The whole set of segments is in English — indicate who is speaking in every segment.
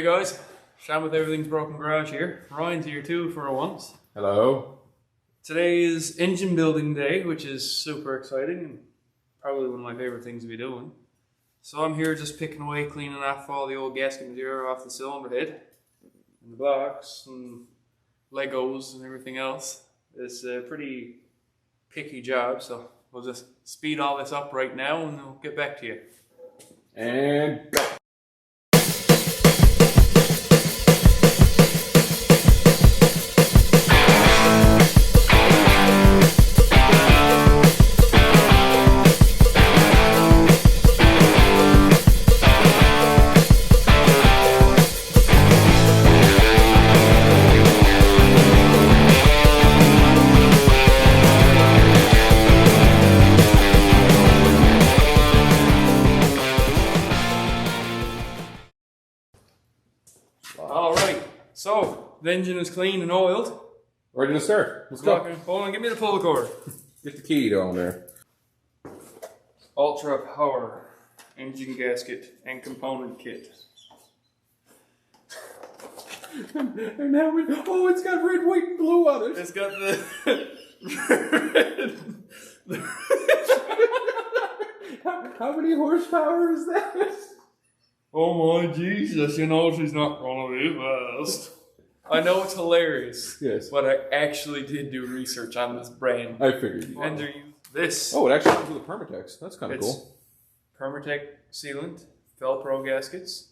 Speaker 1: guys, Sam with Everything's Broken Garage here. Ryan's here too for once.
Speaker 2: Hello.
Speaker 1: Today is engine building day, which is super exciting and probably one of my favorite things to be doing. So I'm here just picking away, cleaning off all the old gasket material off the cylinder head, and the blocks and Legos and everything else. It's a pretty picky job, so we'll just speed all this up right now and we'll get back to you.
Speaker 2: And go.
Speaker 1: Alright, so the engine is clean and oiled.
Speaker 2: Ready to start. Let's go.
Speaker 1: Hold on, give me the pull cord.
Speaker 2: Get the key down there.
Speaker 1: Ultra Power engine gasket and component kit.
Speaker 2: And now it's got red, white, and blue on it.
Speaker 1: It's got the red.
Speaker 2: How many horsepower is that?
Speaker 1: Oh my Jesus, you know she's not gonna be fast. I know it's hilarious.
Speaker 2: Yes.
Speaker 1: But I actually did do research on this brand.
Speaker 2: I figured you
Speaker 1: And
Speaker 2: would.
Speaker 1: they use this.
Speaker 2: Oh, it actually comes with a Permatex. That's kind of cool.
Speaker 1: Permatech sealant, Velcro gaskets.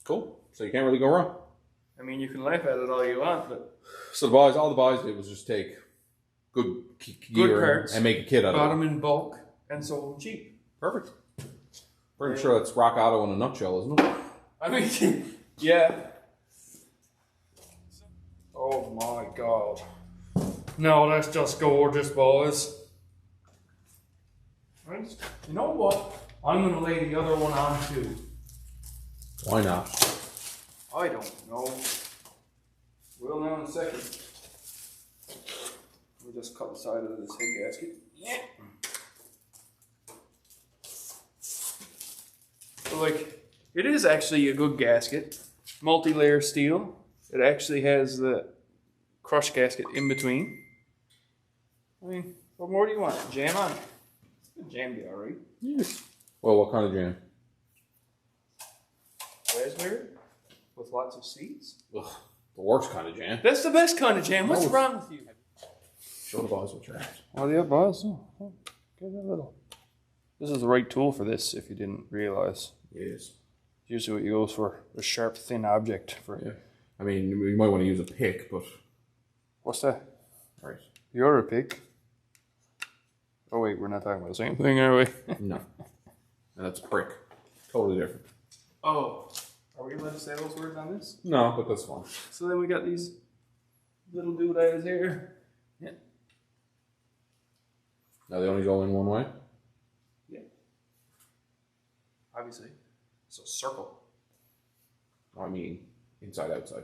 Speaker 2: Cool. So you can't really go wrong.
Speaker 1: I mean, you can laugh at it all you want, but
Speaker 2: So all the boys did was just take good gear
Speaker 1: parts,
Speaker 2: and make a kit out
Speaker 1: bought
Speaker 2: of
Speaker 1: them
Speaker 2: it.
Speaker 1: in bulk and sold them cheap.
Speaker 2: Perfect. Pretty sure that's Rock Auto in a nutshell, isn't it?
Speaker 1: I mean, yeah. Oh my God. No, that's just gorgeous, boys. Right. You know what? I'm going to lay the other one on too.
Speaker 2: Why not?
Speaker 1: I don't know. We'll know in a second. We'll just cut the side of this head gasket. Yeah. So like, it is actually a good gasket. Multi-layer steel. It actually has the crush gasket in between. I mean, what more do you want? Jam on it. Jam be alright.
Speaker 2: Yes. Well, what kind of jam?
Speaker 1: Raspberry with lots of seeds.
Speaker 2: Ugh, the worst kind of jam.
Speaker 1: That's the best kind of jam. What's
Speaker 2: Oh.
Speaker 1: wrong with you?
Speaker 2: Show the boys what you're at.
Speaker 1: Oh, yeah, boss. Oh, get that little. This is the right tool for this, if you didn't realize.
Speaker 2: Yes.
Speaker 1: Usually what you go for a sharp, thin object. For
Speaker 2: Yeah. I mean, you might want to use a pick, but...
Speaker 1: What's that?
Speaker 2: Right.
Speaker 1: You're a pig. Oh wait, we're not talking about the same thing, are we?
Speaker 2: No. And that's a prick. Totally different.
Speaker 1: Oh, are we allowed to say those words on this?
Speaker 2: No, but that's fine.
Speaker 1: So then we got these little doodads here. Yeah.
Speaker 2: Now they only go in one way?
Speaker 1: Yeah. Obviously. So circle.
Speaker 2: I mean, inside, outside.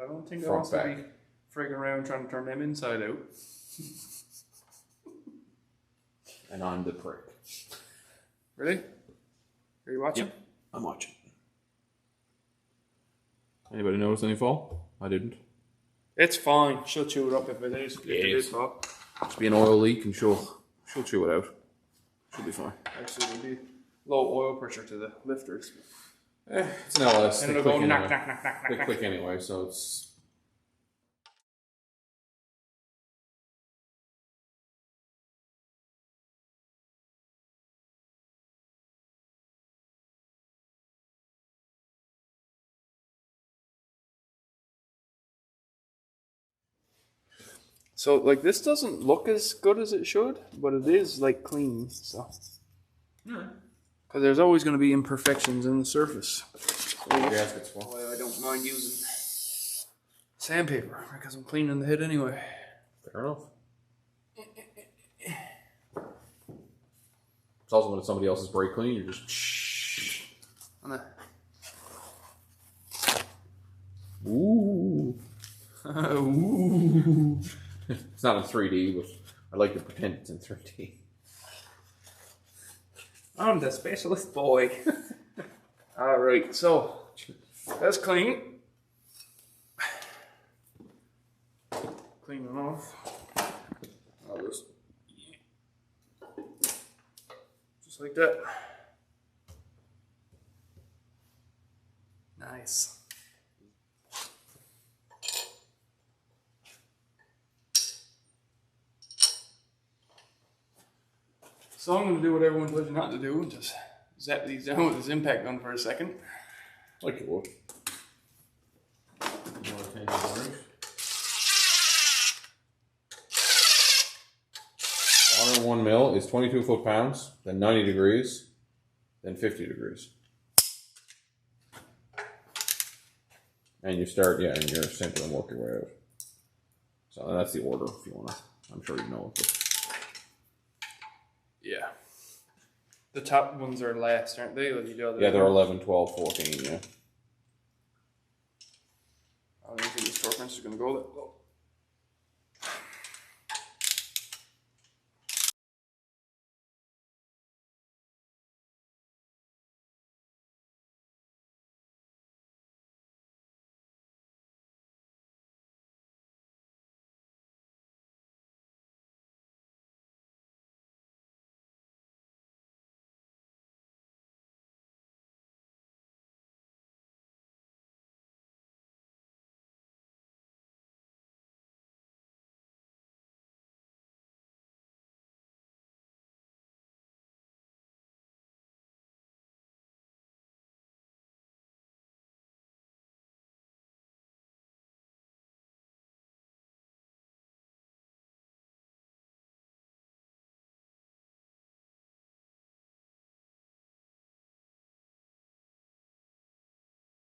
Speaker 1: I don't think I
Speaker 2: Front,
Speaker 1: want to
Speaker 2: back.
Speaker 1: be frigging around trying to turn them inside out.
Speaker 2: And I'm the prick.
Speaker 1: Really? Are you watching?
Speaker 2: Yep, I'm watching. Anybody notice any fall? I didn't.
Speaker 1: It's fine. She'll chew it up if it is. If it
Speaker 2: Yes.
Speaker 1: is fall.
Speaker 2: Just be an oil leak and she'll chew it out. She'll be fine.
Speaker 1: Actually, there'll be low oil pressure to the lifters.
Speaker 2: It's an LS.
Speaker 1: And
Speaker 2: They're
Speaker 1: it'll go
Speaker 2: quick
Speaker 1: knock,
Speaker 2: anyway.
Speaker 1: knock, knock, knock, knock,
Speaker 2: They're
Speaker 1: knock.
Speaker 2: quick anyway, so it's...
Speaker 1: So, like, this doesn't look as good as it should, but it is, like, clean, so. Because there's always going to be imperfections in the surface.
Speaker 2: Gaskets full.
Speaker 1: Well, I don't mind using sandpaper, because I'm cleaning the head anyway.
Speaker 2: Fair enough. It's also when it's somebody else's brake clean, you're just... Ooh.
Speaker 1: Ooh.
Speaker 2: It's not in 3D, but I like to pretend it's in 3D.
Speaker 1: I'm the specialist boy. All right, so that's clean. Clean it off. I'll just like that. Nice. So I'm going to do what everyone tells you not to do and just zap these down with this impact gun for a second.
Speaker 2: Like you would. 101 mil is 22 foot-pounds, then 90 degrees, then 50 degrees. And you start, yeah, and you're simply and work your way out. So that's the order if you want to. I'm sure you know it.
Speaker 1: Yeah. The top ones are last, aren't they? Like
Speaker 2: Yeah, they're 11, 12, 14, yeah.
Speaker 1: I don't think this torque wrench is going to go that low.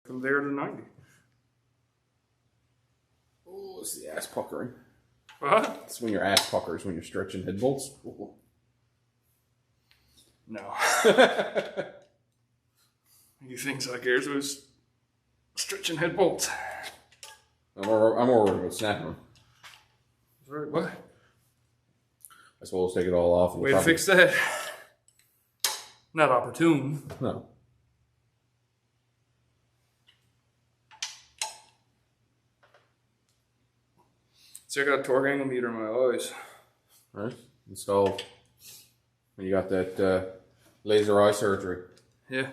Speaker 1: From there to 90.
Speaker 2: Oh, it's the ass puckering.
Speaker 1: What?
Speaker 2: It's when your ass puckers when you're stretching head bolts.
Speaker 1: No. You think so? Cares was stretching head bolts.
Speaker 2: I'm more worried about snapping them.
Speaker 1: Right, what?
Speaker 2: I suppose take it all off. And
Speaker 1: Way to fix that. Not opportune.
Speaker 2: No.
Speaker 1: So I got a torque angle meter in my eyes.
Speaker 2: Right. Installed. When you got that laser eye surgery.
Speaker 1: Yeah.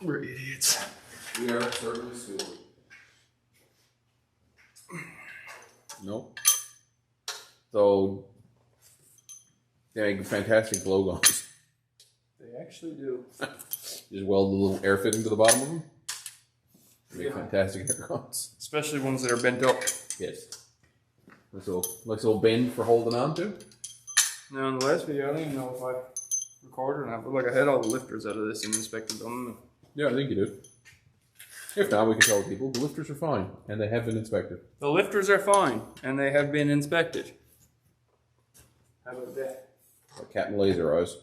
Speaker 1: We're idiots.
Speaker 2: We are certainly stupid. Nope. So they make fantastic blow guns.
Speaker 1: They actually do.
Speaker 2: Just weld a little air fitting to the bottom of them. They make
Speaker 1: Yeah.
Speaker 2: fantastic air guns.
Speaker 1: Especially ones that are bent up.
Speaker 2: Yes. Nice little bend for holding on to.
Speaker 1: Now in the last video, I don't even know if I recorded or not, but like I had all the lifters out of this and inspected them.
Speaker 2: Yeah, I think you did. If not, we can tell people the lifters are fine and they have been inspected.
Speaker 1: The lifters are fine and they have been inspected. How about that?
Speaker 2: Like cat and laser eyes.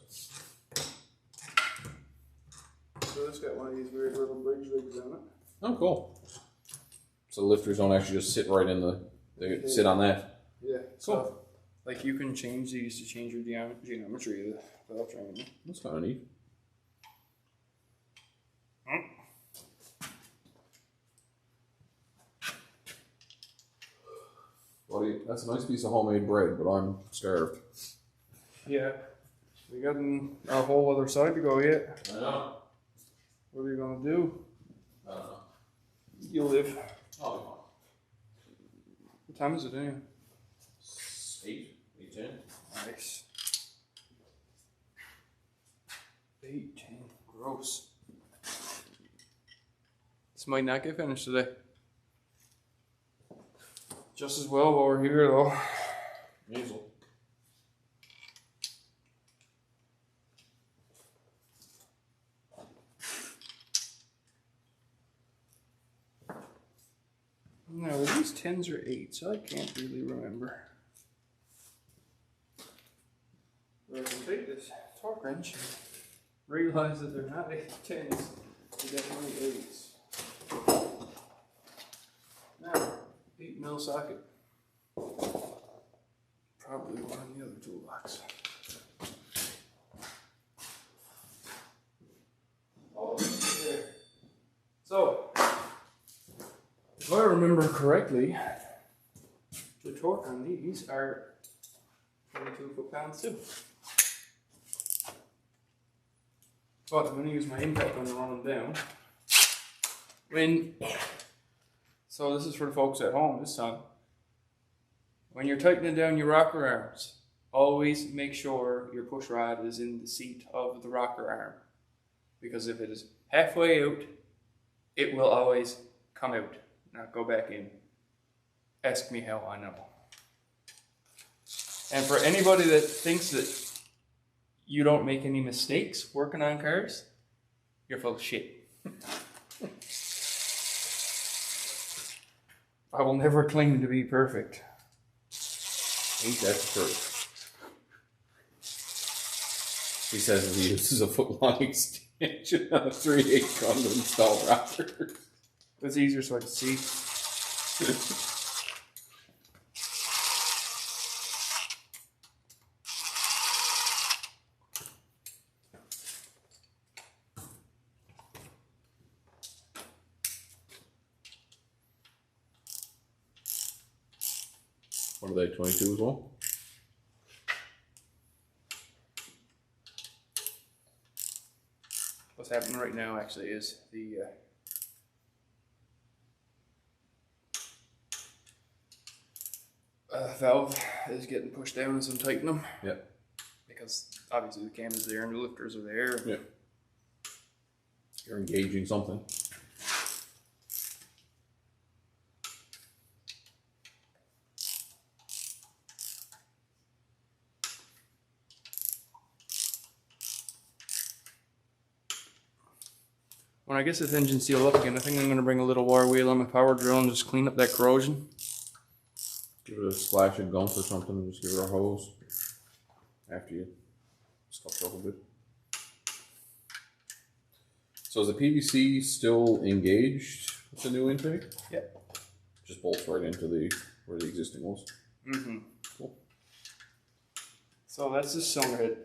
Speaker 1: So it's got one of these weird little bridge legs on it.
Speaker 2: Oh, cool. So the lifters don't actually just sit right in the. They sit on that.
Speaker 1: Yeah.
Speaker 2: Cool.
Speaker 1: So, like you can change these to change your geometry of the belt triangle.
Speaker 2: That's kind of neat. Buddy, that's a nice piece of homemade bread, but I'm starved.
Speaker 1: Yeah. We got a whole other side to go yet.
Speaker 2: I know.
Speaker 1: What are you gonna do?
Speaker 2: I don't know.
Speaker 1: You live.
Speaker 2: I'll be fine.
Speaker 1: What time is it anyway?
Speaker 2: 8:10.
Speaker 1: Nice. 8:10. Gross. This might not get finished today. Just as well while we're here though.
Speaker 2: Hazel.
Speaker 1: No, are these 10s or 8s? I can't really remember. But I can take this torque wrench and realize that they're not 10s, they're definitely 8s. Now, 8 mil socket. Probably one in the other toolbox. Oh, there. So, if I remember correctly, the torque on these are 22 foot-pounds too. But I'm going to use my impact gun to run them down. So this is for the folks at home this time. When you're tightening down your rocker arms, always make sure your push rod is in the seat of the rocker arm. Because if it is halfway out, it will always come out, not go back in. Ask me how I know. And for anybody that thinks that you don't make any mistakes working on cars, you're full of shit. I will never claim to be perfect.
Speaker 2: Ain't that the truth? He says he uses a foot-long extension on a 3/8 gun to install rocker.
Speaker 1: It's easier so I can see.
Speaker 2: What are they, 22 as well?
Speaker 1: What's happening right now actually is the valve is getting pushed down as I'm tightening them.
Speaker 2: Yep.
Speaker 1: Because obviously the cam is there and the lifters are there.
Speaker 2: Yep. You're engaging something.
Speaker 1: When I get this engine sealed up again, I think I'm going to bring a little wire wheel on my power drill and just clean up that corrosion.
Speaker 2: Give it a splash of gunk or something and just give her a hose after you scuff up a bit. So is the PVC still engaged with the new intake?
Speaker 1: Yep.
Speaker 2: Just bolts right into where the existing was.
Speaker 1: Mm-hmm.
Speaker 2: Cool.
Speaker 1: So that's the cylinder head.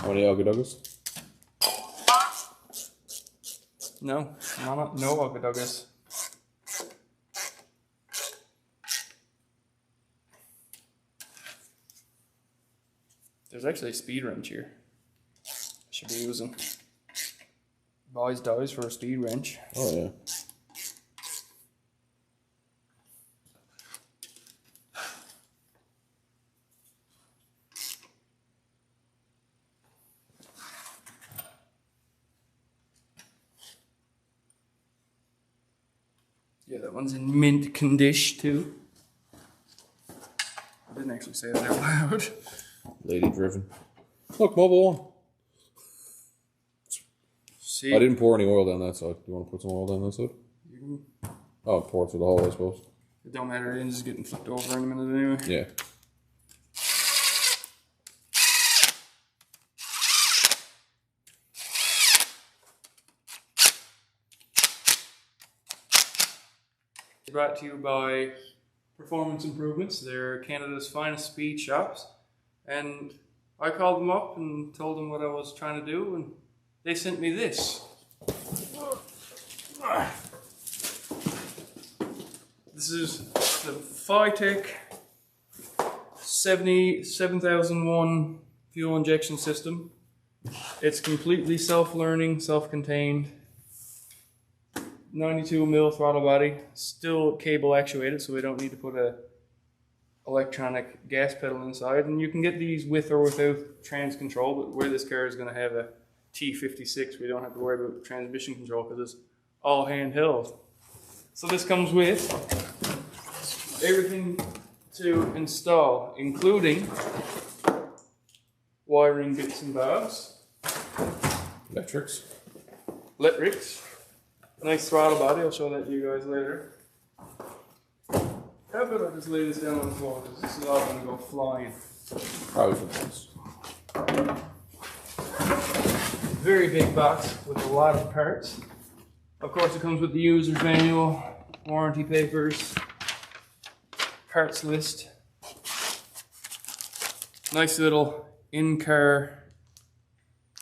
Speaker 2: How many Ugga
Speaker 1: No, Mama, no Ugga. There's actually a speed wrench here. I should be using. Boys dies for a speed wrench.
Speaker 2: Oh yeah.
Speaker 1: Yeah, that one's in mint condition too. I didn't actually say that out loud.
Speaker 2: Lady driven. Look, mobile one.
Speaker 1: See,
Speaker 2: I didn't pour any oil down that side. You want to put some oil down that side?
Speaker 1: You can
Speaker 2: Oh, pour through the hole, I suppose.
Speaker 1: It don't matter, it's just getting flipped over in a minute anyway.
Speaker 2: Yeah.
Speaker 1: Brought to you by Performance Improvements. They're Canada's finest speed shops. And I called them up and told them what I was trying to do, and they sent me this. This is the Phytech 7001 fuel injection system. It's completely self-learning, self-contained. 92mm throttle body, still cable actuated, so we don't need to put a electronic gas pedal inside. And you can get these with or without trans control, but where this car is going to have a T56, we don't have to worry about transmission control because it's all handheld. So this comes with everything to install, including wiring bits and bobs,
Speaker 2: Electrics.
Speaker 1: nice throttle body, I'll show that to you guys later. How about I just lay this down on the floor because this is all going to go flying.
Speaker 2: Probably for this.
Speaker 1: Very big box with a lot of parts. Of course it comes with the user's manual, warranty papers, parts list. Nice little in-car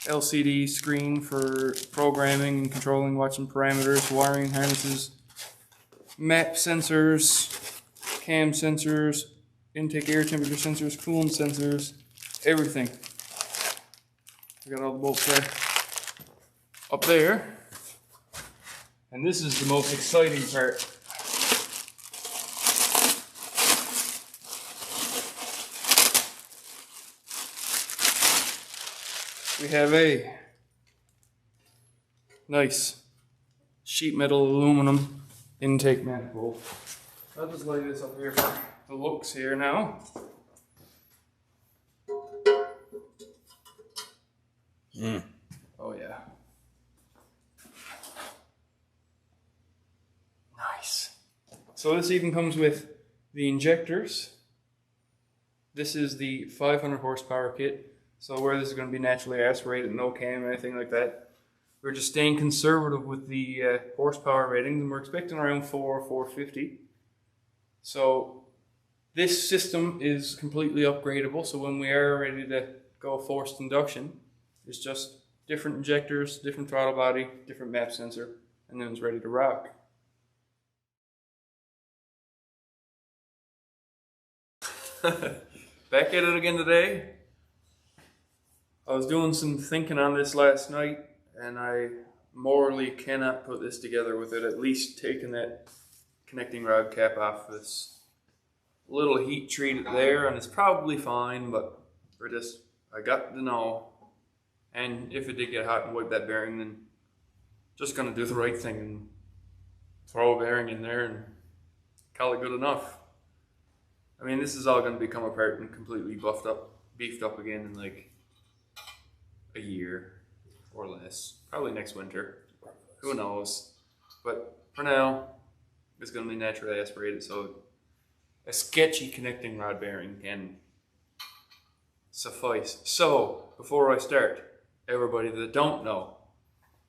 Speaker 1: LCD screen for programming and controlling, watching parameters, wiring harnesses, map sensors, cam sensors, intake air temperature sensors, coolant sensors, everything. I got all the bolts there. Up there. And this is the most exciting part. We have a nice sheet metal aluminum intake manifold. I'll just lay this up here for the looks here now. Oh yeah. Nice. So this even comes with the injectors. This is the 500 horsepower kit. So where this is going to be naturally aspirated, no cam or anything like that. We're just staying conservative with the horsepower ratings, and we're expecting around 4 or 450. So this system is completely upgradable, so when we are ready to go forced induction, it's just different injectors, different throttle body, different map sensor, and then it's ready to rock. Back at it again today. I was doing some thinking on this last night, and I morally cannot put this together without at least taking that connecting rod cap off this little heat treat there, and it's probably fine, but I got to know, and if it did get hot and wipe that bearing, then just gonna do the right thing and throw a bearing in there and call it good enough. I mean, this is all gonna become apart and completely beefed up again in like a year or less, probably next winter, who knows. But for now, it's going to be naturally aspirated, so a sketchy connecting rod bearing can suffice. So before I start, everybody that don't know,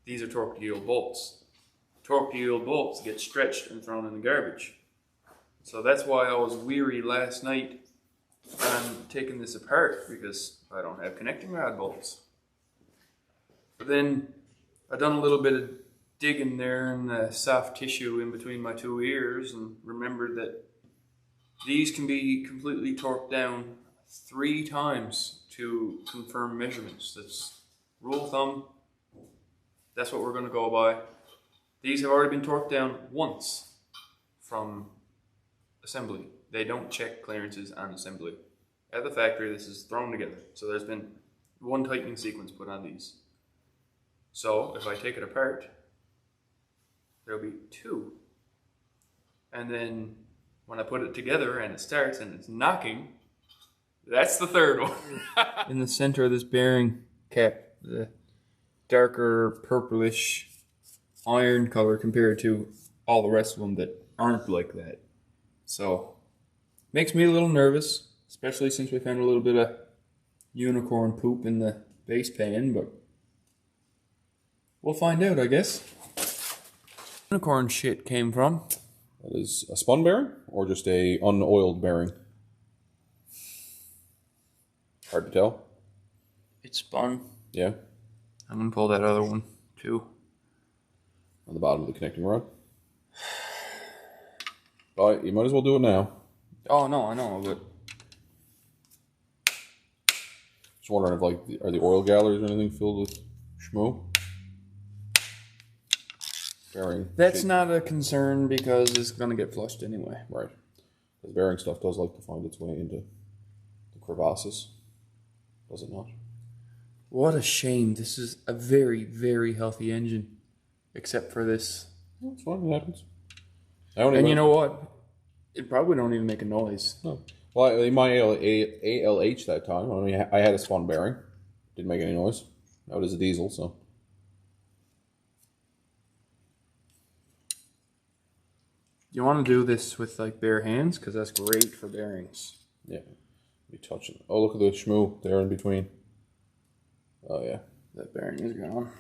Speaker 1: these are torque yield bolts. Torque yield bolts get stretched and thrown in the garbage. So that's why I was weary last night on taking this apart, because I don't have connecting rod bolts. But then I done a little bit of digging there in the soft tissue in between my two ears and remembered that these can be completely torqued down 3 times to confirm measurements. That's rule of thumb. That's what we're going to go by. These have already been torqued down once from assembly. They don't check clearances on assembly. At the factory, this is thrown together. So there's been 1 tightening sequence put on these. So if I take it apart, there'll be 2. And then when I put it together and it starts and it's knocking, that's the 3rd one. In the center of this bearing cap, the darker purplish iron color compared to all the rest of them that aren't like that. So, makes me a little nervous, especially since we found a little bit of unicorn poop in the base pan, but we'll find out, I guess. Unicorn shit came from.
Speaker 2: That is a spun bearing or just a unoiled bearing? Hard to tell.
Speaker 1: It's spun.
Speaker 2: Yeah.
Speaker 1: I'm gonna pull that other one too.
Speaker 2: On the bottom of the connecting rod. But you might as well do it now.
Speaker 1: Oh no, I know, but
Speaker 2: Just wondering if like are the oil galleries or anything filled with schmoo? Bearing.
Speaker 1: that's
Speaker 2: shape.
Speaker 1: not a concern because it's gonna get flushed anyway.
Speaker 2: Right. The bearing stuff does like to find its way into the crevasses. Does it not?
Speaker 1: What a shame. This is a very, very healthy engine. Except for this.
Speaker 2: Well, it's fine, it happens.
Speaker 1: And you know what? It probably don't even make a noise.
Speaker 2: No. Well, in my ALH that time, I mean, I had a spun bearing. Didn't make any noise. Now it is a diesel, so.
Speaker 1: You want to do this with like bare hands because that's great for bearings.
Speaker 2: Yeah. Be touching. Oh, look at the schmoo there in between. Oh, yeah.
Speaker 1: That bearing is gone.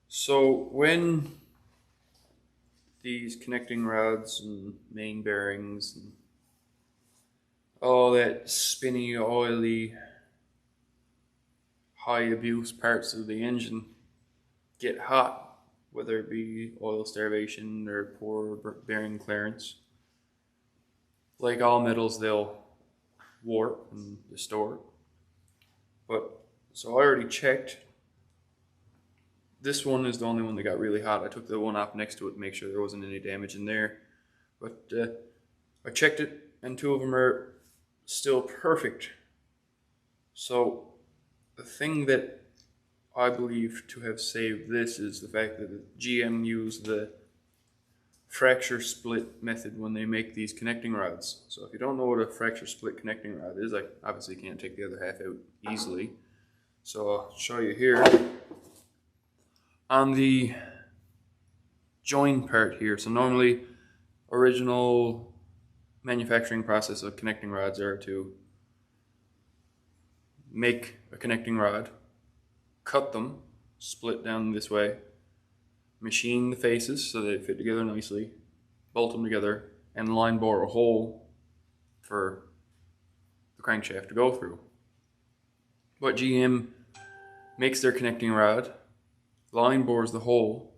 Speaker 1: So when these connecting rods and main bearings and all that spinny, oily, high abuse parts of the engine get hot, whether it be oil starvation or poor bearing clearance, like all metals, they'll warp and distort. But so I already checked. This one is the only one that got really hot. I took the one off next to it to make sure there wasn't any damage in there. But I checked it, and two of them are still perfect. So the thing that I believe to have saved this is the fact that the GM used the fracture split method when they make these connecting rods. So if you don't know what a fracture split connecting rod is, I obviously can't take the other half out easily. So I'll show you here. On the join part here, so normally original manufacturing process of connecting rods are to make a connecting rod, cut them, split down this way, machine the faces so they fit together nicely, bolt them together, and line bore a hole for the crankshaft to go through. But GM makes their connecting rod, line bores the hole,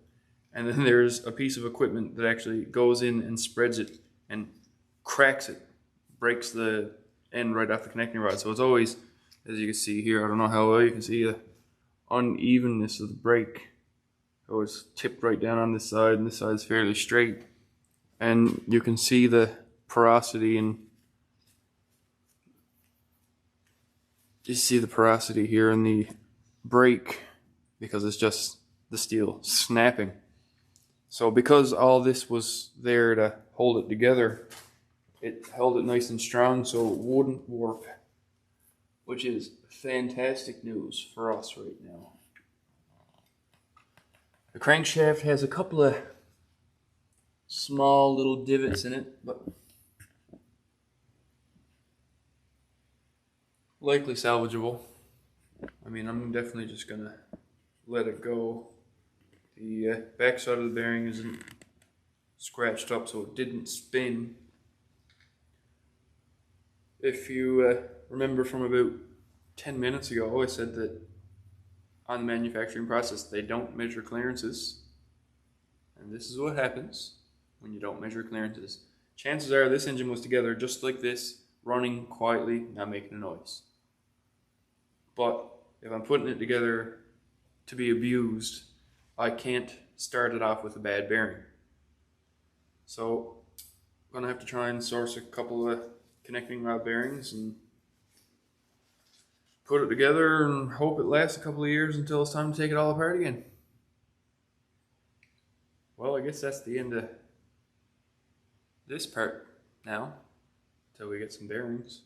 Speaker 1: and then there's a piece of equipment that actually goes in and spreads it and cracks it, breaks the end right off the connecting rod. So it's always, as you can see here, I don't know how well you can see the unevenness of the break. It was tipped right down on this side, and this side is fairly straight. And you can see the porosity, and you see the porosity here in the break because it's just the steel snapping. So because all this was there to hold it together, it held it nice and strong so it wouldn't warp, which is fantastic news for us right now. The crankshaft has a couple of small little divots in it, but likely salvageable. I mean, I'm definitely just gonna let it go. The back side of the bearing isn't scratched up, so it didn't spin. If you remember from about 10 minutes ago, I said that on the manufacturing process, they don't measure clearances. And this is what happens when you don't measure clearances. Chances are this engine was together just like this, running quietly, not making a noise. But if I'm putting it together to be abused, I can't start it off with a bad bearing. So I'm gonna have to try and source a couple of connecting rod bearings and put it together and hope it lasts a couple of years until it's time to take it all apart again. Well, I guess that's the end of this part now, until we get some bearings.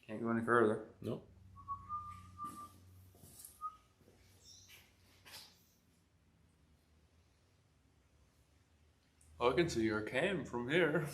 Speaker 1: Can't go any further.
Speaker 2: Nope.
Speaker 1: I can see your cam from here.